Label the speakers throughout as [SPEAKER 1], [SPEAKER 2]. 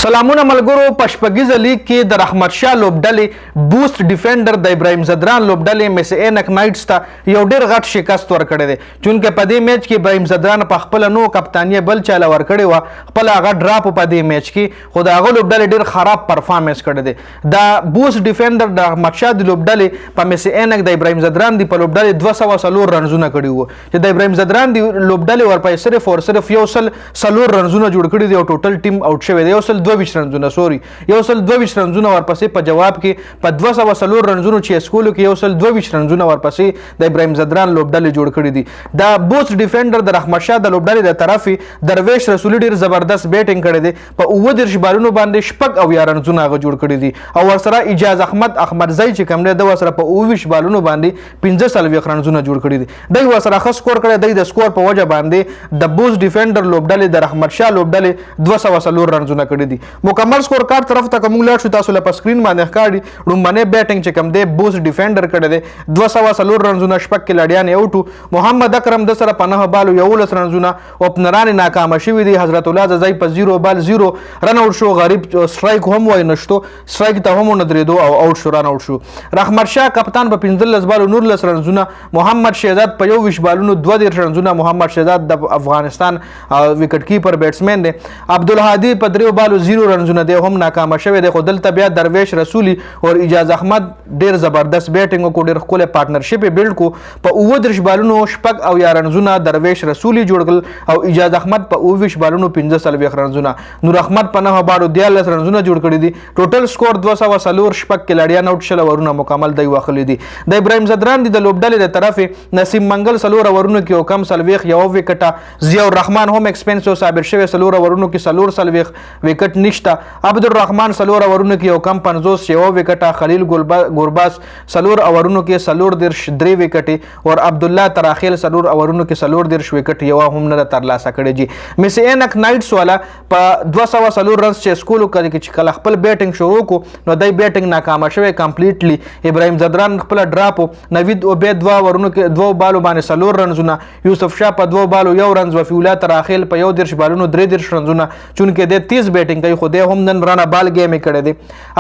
[SPEAKER 1] سلامونه ملګرو په شپږیزه لیګ کې د رحمت شاه لوبډلې بوست ډیفینډر د ابراهیم زدران لوبډلې مس اینک نایټس ته یو ډېر غټ شکست ورکړی دی چونکې په دې میچ کې ابراهیم زدران په خپله نو کپتانیه بل چاله ورکړې وه خپله هغه ډراپ په دې میچ کې خو د هغه لوبډلې ډېر خراب پرفارمنس کړی دی د بوست ډیفینډر د رحمت شاه د لوبډلې په مس اینک د ابراهیم زدران دی په لوبډلې 204 رنزونه کړي وو چې د ابراهیم زدران دی لوبډلې ورپسې صرف او صرف 104 رنزونه جوړ کړي دي او ټوټل ټیم آوټ شوی دی 22 رنزونه سوري 22 رنزونه ورپسې په جواب کې په 204 رنزونو چې اسکولو کې 22 رنزونه ورپسې د ابراهیم زدران لوبډلې جوړ کړي دي د بوست ډیفینډر د رحمت شاه د لوبډلې د طرفې درویش رسولي ډېر زبردست بیټینګ کړی دی په 29 بالونو باندې شپږ اویا رنزونه هغه جوړ کړي دي او ورسره اجاز احمدزی چې کوم دی د ورسره په 29 بالونو باندې 15 رنزونه جوړ کړي دي دی ورسره ښه سکور کړی دی د سکور په وجه باندې د بوست ډیفینډر لوبډلې د رحمت شاه لوبډلې 204 رنزونه کړي دي مکمل سکور کارت طرف ته کوم لاړ شو تاسو له سکرین باندې ښکاري لومبنی بیټینګ چې کوم دی بوست ډیفینډر کړی دی 204 رنزونه شپږ کلاډیان یې اوټو محمد اکرم د سره په 9 بالو 11 رنزونه اوپنران ناکامه شوي دي حضرت الله زئی په 0 بال 0 رن اوټ شو غریب سټرایک هم وای نشته سټرایک ته هم نه درېدو او اوټ شو رن اوټ شو رحمت شاه کپتان په 15 بالو 19 رنزونه محمد شهزاد په 21 بالونو 22 رنزونه محمد شهزاد د افغانستان وکټ کیپر بیټسمن دی عبدالهادي په 3 بالو 0 رنزونه دی هم ناکامه شوی دی خو دلته بیا درویش رسولي او اجاز احمد ډیر زبردست بیټینګ وکړو ډیر ښکلی پارټنرشپ یې بلډ کو په 29 بالونو شپږ اویا رنزونه درویش رسولي جوړ کړل او اجاز احمد په 29 بالونو 15 رنزونه نور احمد په 9 بالو 14 رنزونه جوړ کړي دي ټوټل سکور 204 شپږ کلاډیان اوټ شل اورونه مکمل دی واخلي دي د ابراهیم زدران دی د لوبډلې د طرفې نسیم منګل سلور اورونو کې او کم سلويخ یو وکټه ضیاء الرحمن هم ایکسپنسو ثابت شوی سلور اورونو کې سلور سلويخ وکټ نشته عبدالرحمن سلور اورونو کې یو کم 50 یو وکټه خلیل ګورباس سلور اورونو کې سلور درش درې وکټې او عبد الله تراخیل سلور اورونو کې سلور درش وکټ یو هم نه ترلاسه کړی جی مس اینک نایټس والا په 204 رنز چې سکول کې چې کله خپل بیټینګ شروع کو نو دای بیټینګ ناکامه شوی کمپلیټلی ابراهیم زدران خپل ډراپ نوید عبید 2 اورونو کې 2 بالو باندې سلور رنزونه یوسف شاه په 2 بالو 1 رنز وفی الله تراخیل په 1 بالونو 3 رنزونه چونکې د 30 بیټینګ کوي خو د هم نن رانه بال گیم کړی دی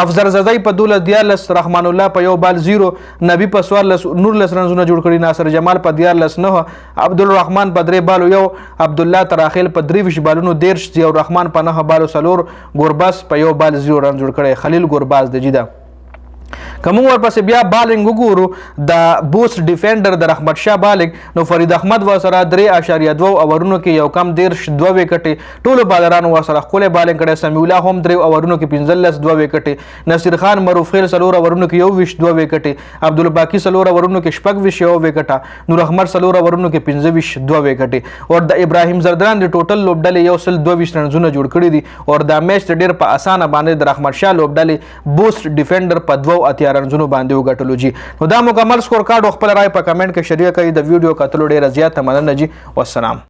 [SPEAKER 1] افزر زدی په 12 رحمان الله په 1 بال 0 نبی په 14 نور لس رنزونه جوړ کړي ناصر جمال په 14 9 عبدالرحمن په 3 بالو 1 عبد الله تراخیل په 23 بالونو 10 ضیاء الرحمن په 9 بالو 3 ګورباس په 1 بال 0 رن جوړ کړي خلیل ګورباس د جیدا کوم ورپسې بیا بالینګ وګورو د بوست ډیفینډر د رحمت شاه بالینګ نو فرید احمد ورسره 3.2 اورونو کې یو کم 2 وکټې ټولو بالرانو ورسره ښکلی بالینګ کړی سمیع الله هم 3 اورونو کې 15 2 وکټې نصیر خان مروفخیل سلور اورونو کې 21 2 وکټې عبدالباقي سلور اورونو کې شپږ 1 وکټه نور احمد سلور اورونو کې 15 2 وکټې او د ابراهیم زدران د ټوټل لوبډلې 122 رنزونه جوړ کړي دي او دا میچ ډېر په اسانه باندې د رحمت شاه لوبډلې بوست ډیفینډر په 2 رنزونو باندې وګټلو جی نو دا مکمل سکور کارت خپل رائے په کمنټ کې شریک کړئ د ویډیو کتلو ډیره زیاته مننه جی والسلام